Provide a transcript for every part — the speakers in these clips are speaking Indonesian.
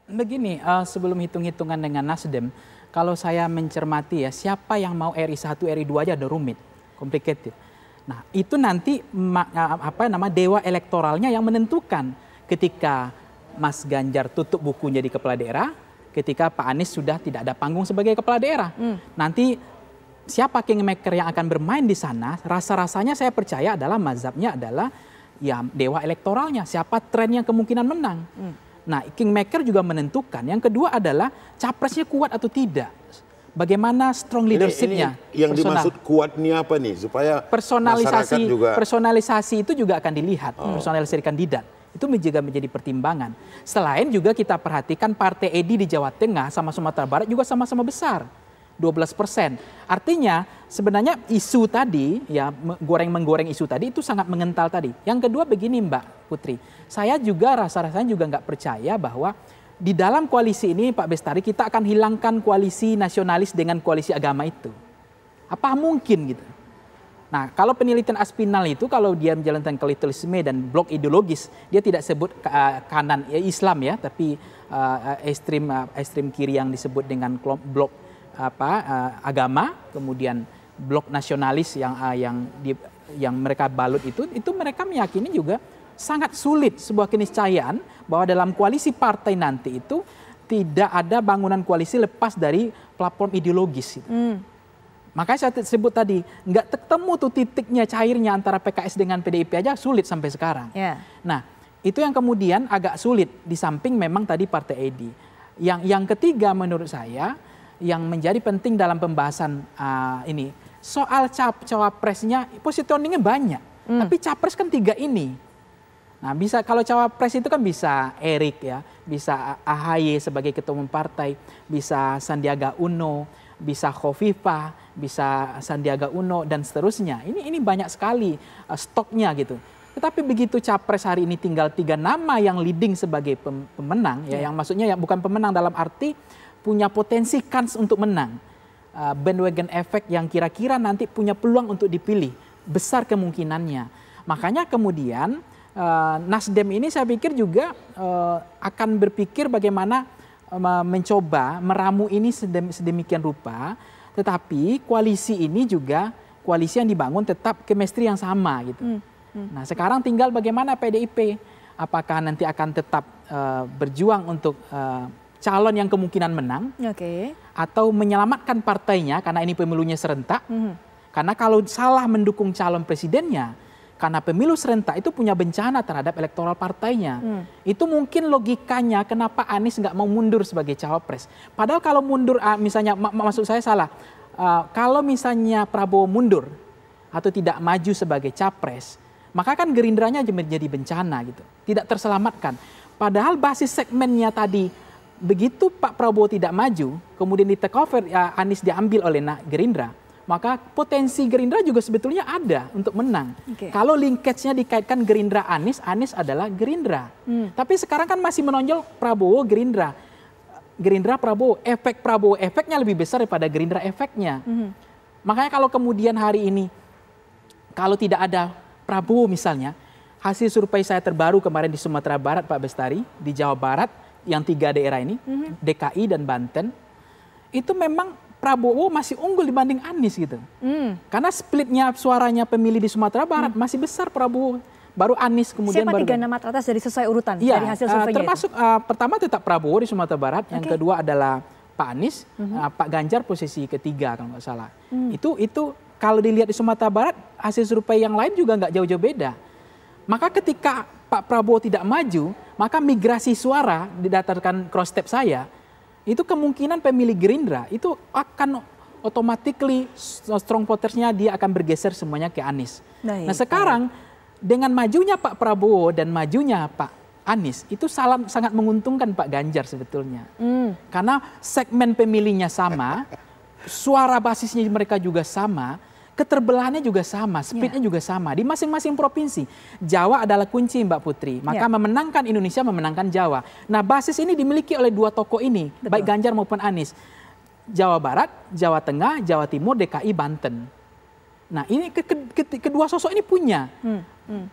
Begini, sebelum hitung-hitungan dengan Nasdem, kalau saya mencermati ya, siapa yang mau RI 1, RI 2 aja ada rumit, complicated. Nah, itu nanti dewa elektoralnya yang menentukan ketika Mas Ganjar tutup bukunya di kepala daerah, ketika Pak Anies sudah tidak ada panggung sebagai kepala daerah. Nanti siapa kingmaker yang akan bermain di sana, rasa-rasanya saya percaya adalah mazhabnya adalah ya dewa elektoralnya, siapa tren yang kemungkinan menang. Nah, kingmaker juga menentukan. Yang kedua adalah capresnya kuat atau tidak. Bagaimana strong leadership-nya. Yang dimaksud kuat ini apa nih? Supaya masyarakat juga... Personalisasi itu juga akan dilihat. Personalisasi kandidat. Itu juga menjadi pertimbangan. Selain juga kita perhatikan partai Edi di Jawa Tengah sama Sumatera Barat juga sama-sama besar. 12%. Artinya sebenarnya isu tadi, ya menggoreng isu tadi itu sangat mengental tadi. Yang kedua begini Mbak Putri, saya juga rasa-rasanya juga nggak percaya bahwa di dalam koalisi ini Pak Bestari kita akan hilangkan koalisi nasionalis dengan koalisi agama itu. Apa mungkin gitu? Nah, kalau penelitian Aspinal itu kalau dia menjalankan klerikalisme dan blok ideologis, dia tidak sebut kanan Islam ya, tapi ekstrem kiri yang disebut dengan blok agama, kemudian blok nasionalis yang mereka balut itu mereka meyakini juga sangat sulit sebuah keniscayaan bahwa dalam koalisi partai nanti itu tidak ada bangunan koalisi lepas dari platform ideologis. Makanya saya sebut tadi nggak ketemu tuh titiknya cairnya antara PKS dengan PDIP aja sulit sampai sekarang. Nah itu yang kemudian agak sulit di samping memang tadi Partai Edi. Yang ketiga menurut saya yang menjadi penting dalam pembahasan ini soal cawapresnya positioningnya banyak, tapi capres kan 3 ini. Nah bisa kalau cawapres itu kan bisa Erik ya, bisa AHY sebagai ketua umum partai, bisa Sandiaga Uno, bisa Khofifah, bisa Sandiaga Uno dan seterusnya. Ini banyak sekali stoknya gitu. Tetapi begitu capres hari ini tinggal 3 nama yang leading sebagai pemenang ya, yang maksudnya ya bukan pemenang dalam arti punya potensi kans untuk menang. Bandwagon effect yang kira-kira nanti punya peluang untuk dipilih. Besar kemungkinannya. Makanya kemudian Nasdem ini saya pikir juga akan berpikir bagaimana mencoba meramu ini sedemikian rupa. Tetapi koalisi ini juga koalisi yang dibangun tetap chemistry yang sama gitu. Nah sekarang tinggal bagaimana PDIP. Apakah nanti akan tetap berjuang untuk calon yang kemungkinan menang, atau menyelamatkan partainya karena ini pemilunya serentak. Karena kalau salah mendukung calon presidennya, karena pemilu serentak itu punya bencana terhadap elektoral partainya. Itu mungkin logikanya kenapa Anies nggak mau mundur sebagai cawapres. Padahal kalau mundur, misalnya maksud saya salah, kalau misalnya Prabowo mundur atau tidak maju sebagai capres, maka kan Gerindranya menjadi bencana gitu, tidak terselamatkan. Padahal basis segmennya tadi, begitu Pak Prabowo tidak maju, kemudian di take over Anies diambil oleh Gerindra, maka potensi Gerindra juga sebetulnya ada untuk menang. Kalau linkage-nya dikaitkan Gerindra Anies, Anies adalah Gerindra. Tapi sekarang kan masih menonjol Prabowo Gerindra. Gerindra Prabowo, efek Prabowo efeknya lebih besar daripada Gerindra efeknya. Makanya kalau kemudian hari ini kalau tidak ada Prabowo misalnya, hasil survei saya terbaru kemarin di Sumatera Barat Pak Bestari, di Jawa Barat, yang 3 daerah ini, DKI dan Banten, itu memang Prabowo masih unggul dibanding Anies gitu. Karena splitnya suaranya pemilih di Sumatera Barat masih besar Prabowo, baru Anies kemudian siapa baru 3 nama teratas dari sesuai urutan dari hasil surveinya termasuk pertama tetap Prabowo di Sumatera Barat, yang kedua adalah Pak Anies, Pak Ganjar posisi ketiga kalau nggak salah. Itu kalau dilihat di Sumatera Barat hasil survei yang lain juga nggak jauh-jauh beda. Maka ketika Pak Prabowo tidak maju, maka migrasi suara didasarkan cross step saya, itu kemungkinan pemilih Gerindra itu akan automatically strong votersnya dia akan bergeser semuanya ke Anies. Nah sekarang dengan majunya Pak Prabowo dan majunya Pak Anies itu sangat menguntungkan Pak Ganjar sebetulnya. Karena segmen pemilihnya sama, suara basisnya mereka juga sama, keterbelahannya juga sama, speednya juga sama di masing-masing provinsi. Jawa adalah kunci Mbak Putri, maka memenangkan Indonesia memenangkan Jawa. Nah basis ini dimiliki oleh 2 tokoh ini, baik Ganjar maupun Anies. Jawa Barat, Jawa Tengah, Jawa Timur, DKI, Banten. Nah ini kedua sosok ini punya.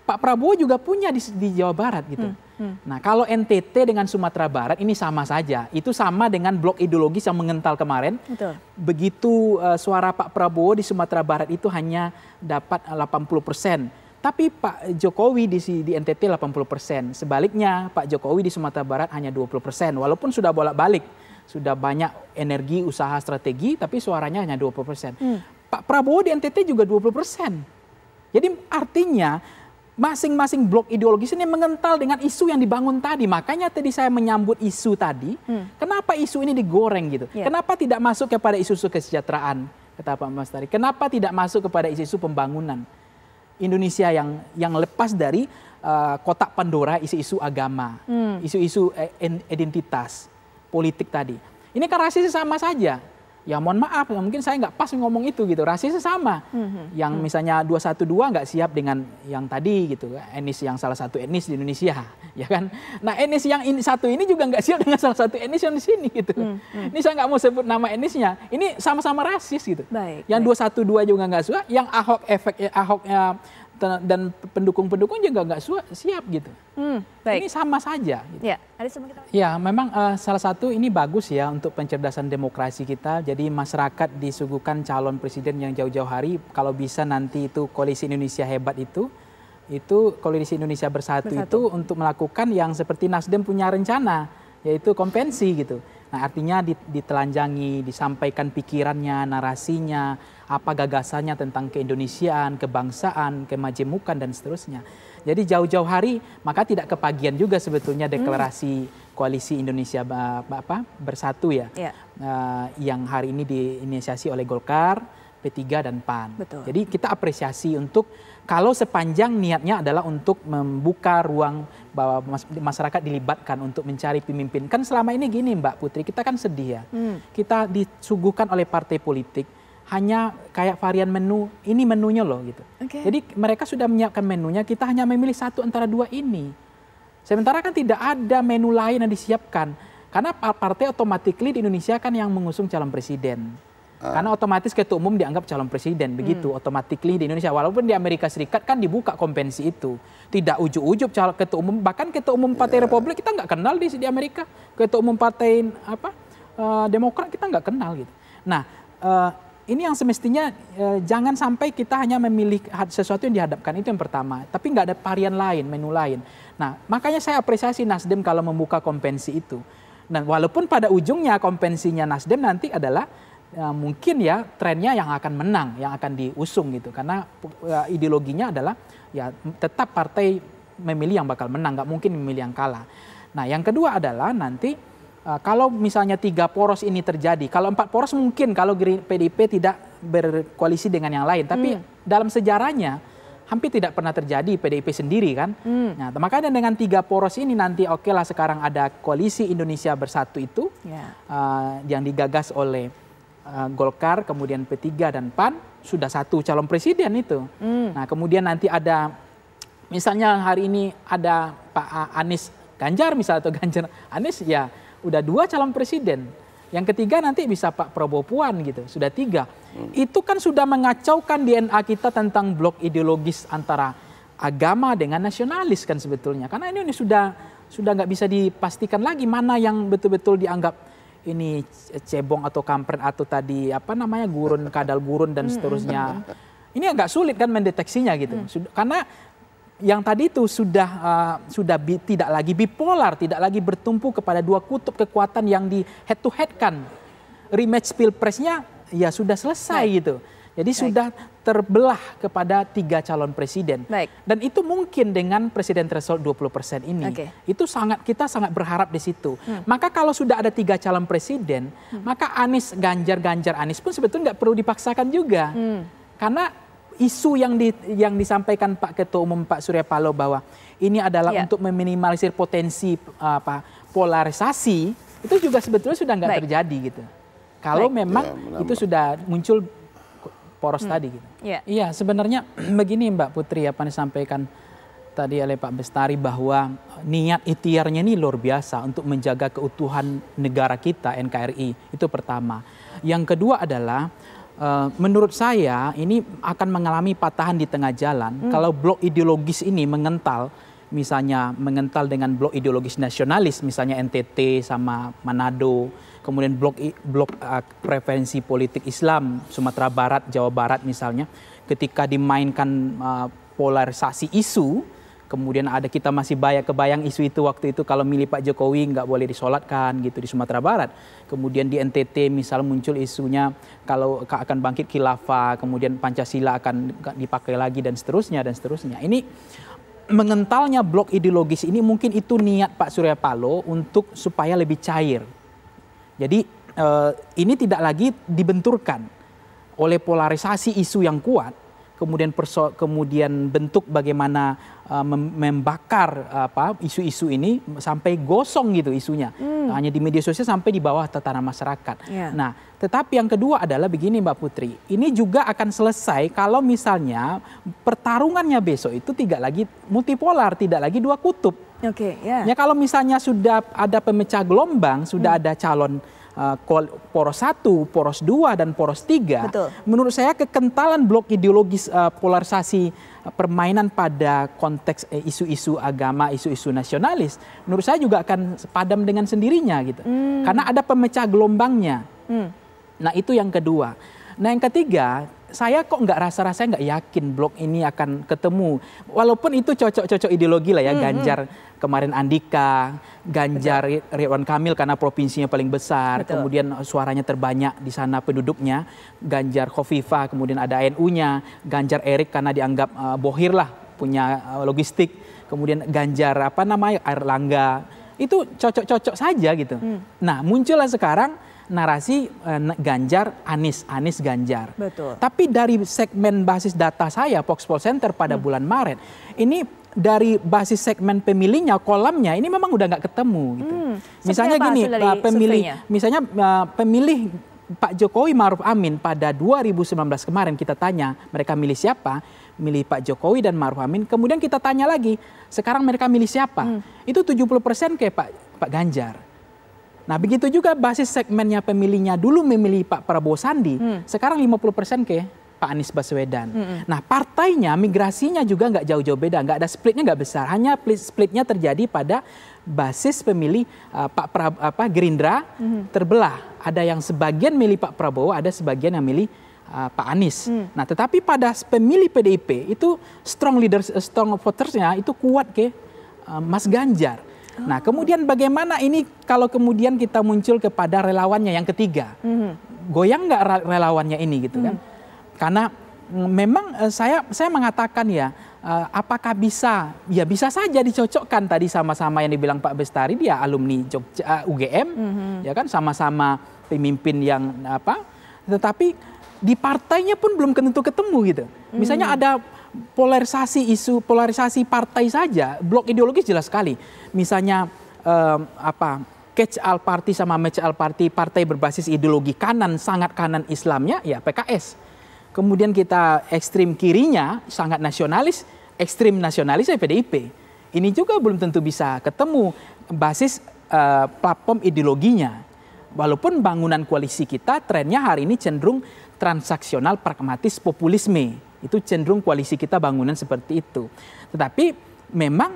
Pak Prabowo juga punya di Jawa Barat gitu. Nah, kalau NTT dengan Sumatera Barat ini sama saja. Itu sama dengan blok ideologis yang mengental kemarin. Betul. Begitu suara Pak Prabowo di Sumatera Barat itu hanya dapat 80%. Tapi Pak Jokowi di NTT 80%. Sebaliknya Pak Jokowi di Sumatera Barat hanya 20%. Walaupun sudah bolak-balik, sudah banyak energi, usaha, strategi, tapi suaranya hanya 20%. Pak Prabowo di NTT juga 20%. Jadi artinya masing-masing blok ideologis ini mengental dengan isu yang dibangun tadi. Makanya tadi saya menyambut isu tadi. Kenapa isu ini digoreng gitu? Kenapa tidak masuk kepada isu-isu kesejahteraan? Kata Pak Mas tadi. Kenapa tidak masuk kepada isu-isu pembangunan Indonesia yang lepas dari kotak Pandora isu-isu agama, isu-isu identitas politik tadi. Ini kan rasisnya sama saja. Ya mohon maaf, mungkin saya nggak pas ngomong itu gitu. Rasisnya sama. Yang misalnya 212 nggak siap dengan yang tadi gitu. Etnis yang salah satu etnis di Indonesia, ya kan. Nah etnis yang satu ini juga nggak siap dengan salah satu etnis yang di sini gitu. Ini saya nggak mau sebut nama etnisnya. Ini sama-sama rasis gitu. Yang 212 juga nggak suka. Yang Ahoknya dan pendukung-pendukung juga nggak siap gitu. Ini sama saja. Gitu. Ya, memang salah satu ini bagus ya untuk pencerdasan demokrasi kita. Jadi masyarakat disuguhkan calon presiden yang jauh-jauh hari. Kalau bisa nanti itu koalisi Indonesia hebat itu koalisi Indonesia bersatu itu untuk melakukan yang seperti Nasdem punya rencana, yaitu konvensi gitu. Nah artinya ditelanjangi, disampaikan pikirannya, narasinya, apa gagasannya tentang keindonesiaan, kebangsaan, kemajemukan dan seterusnya. Jadi jauh-jauh hari maka tidak kepagian juga sebetulnya deklarasi koalisi Indonesia bersatu ya. Yang hari ini diinisiasi oleh Golkar, P3 dan PAN. Betul. Jadi kita apresiasi untuk kalau sepanjang niatnya adalah untuk membuka ruang bahwa masyarakat dilibatkan untuk mencari pemimpin. Kan selama ini gini Mbak Putri, kita kan sedih ya. Kita disuguhkan oleh partai politik hanya kayak varian menu, ini menunya loh gitu. Jadi mereka sudah menyiapkan menunya, kita hanya memilih satu antara dua ini. Sementara kan tidak ada menu lain yang disiapkan. Karena partai otomatis di Indonesia kan yang mengusung calon presiden. Karena otomatis ketua umum dianggap calon presiden, begitu otomatis di Indonesia. Walaupun di Amerika Serikat kan dibuka konvensi itu. Tidak ujub-ujub calon ketua umum, bahkan ketua umum Partai Republik kita nggak kenal di Amerika. Ketua umum Partai Demokrat kita nggak kenal gitu. Nah, ini yang semestinya jangan sampai kita hanya memilih sesuatu yang dihadapkan, itu yang pertama. Tapi nggak ada varian lain, menu lain. Nah, makanya saya apresiasi Nasdem kalau membuka konvensi itu. Nah, walaupun pada ujungnya konvensinya Nasdem nanti adalah mungkin ya trennya yang akan menang, yang akan diusung gitu. Karena ideologinya adalah ya tetap partai memilih yang bakal menang, nggak mungkin memilih yang kalah. Nah, yang kedua adalah nanti kalau misalnya 3 poros ini terjadi, kalau 4 poros mungkin kalau PDIP tidak berkoalisi dengan yang lain. Tapi dalam sejarahnya hampir tidak pernah terjadi PDIP sendiri kan. Nah, makanya dengan 3 poros ini nanti oke lah sekarang ada koalisi Indonesia Bersatu itu yang digagas oleh Golkar, kemudian P3 dan PAN, sudah satu calon presiden itu. Nah kemudian nanti ada, misalnya hari ini ada Pak Anies Ganjar misalnya, atau Ganjar Anies, ya udah 2 calon presiden. Yang ketiga nanti bisa Pak Prabowo Puan gitu, sudah 3. Itu kan sudah mengacaukan DNA kita tentang blok ideologis antara agama dengan nasionalis kan sebetulnya. Karena ini sudah nggak bisa dipastikan lagi mana yang betul-betul dianggap ini cebong atau kampret atau tadi gurun, kadal gurun dan seterusnya. Ini agak sulit kan mendeteksinya gitu. Karena yang tadi itu sudah tidak lagi bipolar, tidak lagi bertumpu kepada 2 kutub kekuatan yang di head to head kan. Rematch pilpresnya ya sudah selesai gitu. Jadi sudah terbelah kepada 3 calon presiden. Dan itu mungkin dengan presiden threshold 20% ini. Itu kita sangat berharap di situ. Maka kalau sudah ada 3 calon presiden, maka Anies, Ganjar Anies pun sebetulnya nggak perlu dipaksakan juga. Karena isu yang disampaikan Pak Ketua Umum Pak Surya Paloh bahwa ini adalah untuk meminimalisir potensi polarisasi, itu juga sebetulnya sudah nggak terjadi gitu. Kalau memang itu sudah muncul poros tadi gitu. Iya, sebenarnya begini Mbak Putri, apa yang disampaikan tadi oleh Pak Bestari bahwa niat ikhtiarnya ini luar biasa untuk menjaga keutuhan negara kita NKRI, itu pertama. Yang kedua adalah menurut saya ini akan mengalami patahan di tengah jalan kalau blok ideologis ini mengental misalnya mengental dengan blok ideologis nasionalis, misalnya NTT sama Manado, kemudian blok preferensi politik Islam, Sumatera Barat, Jawa Barat misalnya, ketika dimainkan polarisasi isu, kemudian kita masih kebayang isu itu waktu itu kalau milih Pak Jokowi nggak boleh disolatkan gitu di Sumatera Barat. Kemudian di NTT misal muncul isunya kalau akan bangkit khilafah, kemudian Pancasila akan dipakai lagi dan seterusnya dan seterusnya. Ini mengentalnya blok ideologis ini mungkin itu niat Pak Surya Paloh untuk supaya lebih cair. Jadi ini tidak lagi dibenturkan oleh polarisasi isu yang kuat, kemudian bentuk bagaimana membakar isu-isu ini sampai gosong gitu isunya. Hanya di media sosial sampai di bawah tatanan masyarakat. Nah, tetapi yang kedua adalah begini Mbak Putri, ini juga akan selesai kalau misalnya pertarungannya besok itu tidak lagi multipolar, tidak lagi dua kutub. Ya kalau misalnya sudah ada pemecah gelombang, sudah ada calon poros 1, poros 2, dan poros 3. Betul. Menurut saya kekentalan blok ideologis polarisasi permainan pada konteks isu-isu agama, isu-isu nasionalis, menurut saya juga akan padam dengan sendirinya gitu. Karena ada pemecah gelombangnya. Nah itu yang kedua. Nah yang ketiga, saya kok rasanya nggak yakin blok ini akan ketemu. Walaupun itu cocok-cocok ideologi lah ya, Ganjar kemarin Andika, Ganjar Ridwan Kamil karena provinsinya paling besar, kemudian suaranya terbanyak di sana penduduknya, Ganjar Khofifah, kemudian ada NU-nya, Ganjar Erik karena dianggap bohir lah, punya logistik, kemudian Ganjar Airlangga, itu cocok-cocok saja gitu. Nah muncullah sekarang narasi Ganjar, Anies Ganjar. Betul. Tapi dari segmen basis data saya, Voxpol Center pada bulan Maret, ini dari basis segmen pemilihnya, kolamnya ini memang udah nggak ketemu. Gitu. Misalnya gini, pemilih Pak Jokowi Ma'ruf Amin pada 2019 kemarin kita tanya mereka milih siapa, milih Pak Jokowi dan Ma'ruf Amin. Kemudian kita tanya lagi, sekarang mereka milih siapa? Itu 70% kayak Pak Ganjar. Nah begitu juga basis segmennya pemilihnya dulu memilih Pak Prabowo Sandi, sekarang 50% ke Pak Anies Baswedan. Nah partainya, migrasinya juga nggak jauh-jauh beda, nggak ada splitnya, nggak besar. Hanya splitnya terjadi pada basis pemilih Gerindra terbelah. Ada yang sebagian milih Pak Prabowo, ada sebagian yang milih Pak Anies. Nah tetapi pada pemilih PDIP itu strong votersnya itu kuat ke Mas Ganjar. Nah kemudian bagaimana ini kalau kemudian kita muncul kepada relawannya yang ketiga, goyang nggak relawannya ini gitu kan? Karena memang saya mengatakan ya, apakah bisa? Ya bisa saja dicocokkan tadi sama-sama yang dibilang Pak Bestari, dia alumni UGM, ya kan sama-sama pemimpin yang tetapi di partainya pun belum tentu ketemu gitu. Misalnya ada polarisasi partai saja, blok ideologis jelas sekali. Misalnya catch all party sama match all party, partai berbasis ideologi kanan, sangat kanan Islamnya ya PKS. Kemudian kita ekstrim kirinya sangat nasionalis, ekstrim nasionalis ya PDIP. Ini juga belum tentu bisa ketemu basis platform ideologinya. Walaupun bangunan koalisi kita trennya hari ini cenderung transaksional, pragmatis, populisme. Itu cenderung koalisi kita bangunan seperti itu. Tetapi memang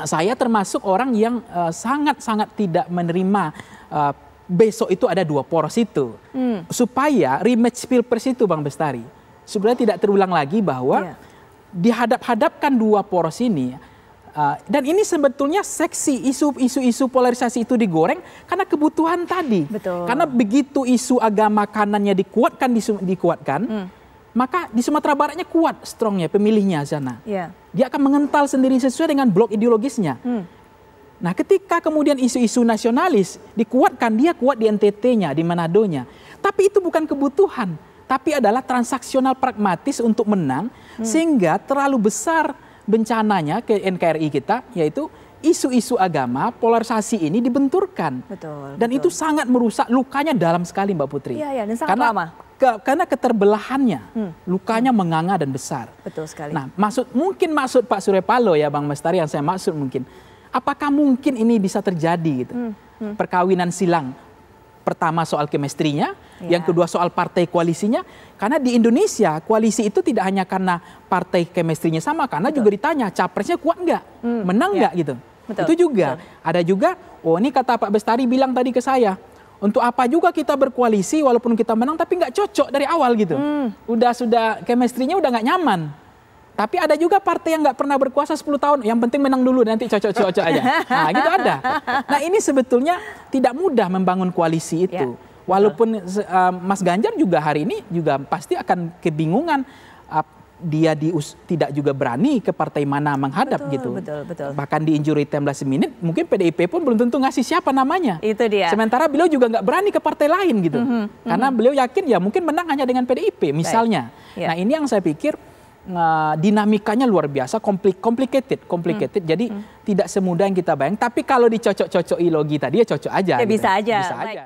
saya termasuk orang yang sangat-sangat tidak menerima besok itu ada dua poros itu. Supaya rematch Pilpres itu Bang Bestari, sebenarnya tidak terulang lagi bahwa dihadap-hadapkan dua poros ini. Dan ini sebetulnya seksi isu-isu polarisasi itu digoreng karena kebutuhan tadi. Betul. Karena begitu isu agama kanannya dikuatkan, maka di Sumatera Baratnya kuat strongnya pemilihnya sana. Dia akan mengental sendiri sesuai dengan blok ideologisnya. Nah ketika kemudian isu-isu nasionalis dikuatkan, dia kuat di NTT-nya, di Manadonya. Tapi itu bukan kebutuhan, tapi adalah transaksional pragmatis untuk menang, sehingga terlalu besar bencananya ke NKRI kita, yaitu isu-isu agama, polarisasi ini dibenturkan. Dan itu sangat merusak, lukanya dalam sekali Mbak Putri. Dan sangat lama. Karena keterbelahannya, lukanya menganga dan besar. Betul sekali. Nah mungkin maksud Pak Surya Paloh ya Bang Bestari, yang saya maksud mungkin, apakah mungkin ini bisa terjadi gitu? Perkawinan silang, pertama soal chemistry-nya, Yang kedua soal partai koalisinya, karena di Indonesia koalisi itu tidak hanya karena partai chemistry-nya sama, karena juga ditanya capresnya kuat nggak, menang nggak gitu. Itu juga ada juga, oh ini kata Pak Bestari bilang tadi ke saya, untuk apa juga kita berkoalisi walaupun kita menang tapi nggak cocok dari awal gitu. Sudah chemistry-nya udah nggak nyaman. Tapi ada juga partai yang nggak pernah berkuasa 10 tahun, yang penting menang dulu nanti cocok-cocok aja. Nah gitu ada. Nah ini sebetulnya tidak mudah membangun koalisi itu. Walaupun Mas Ganjar juga hari ini juga pasti akan kebingungan. Dia tidak juga berani ke partai mana menghadap gitu. Bahkan di injury time last minute, mungkin PDIP pun belum tentu ngasih siapa namanya. Itu dia. Sementara beliau juga nggak berani ke partai lain gitu. Karena beliau yakin ya mungkin menang hanya dengan PDIP misalnya. Nah ini yang saya pikir dinamikanya luar biasa, complicated. Jadi tidak semudah yang kita bayang. Tapi kalau dicocok-cocoki logi tadi ya cocok aja. Ya bisa gitu. aja. Bisa aja.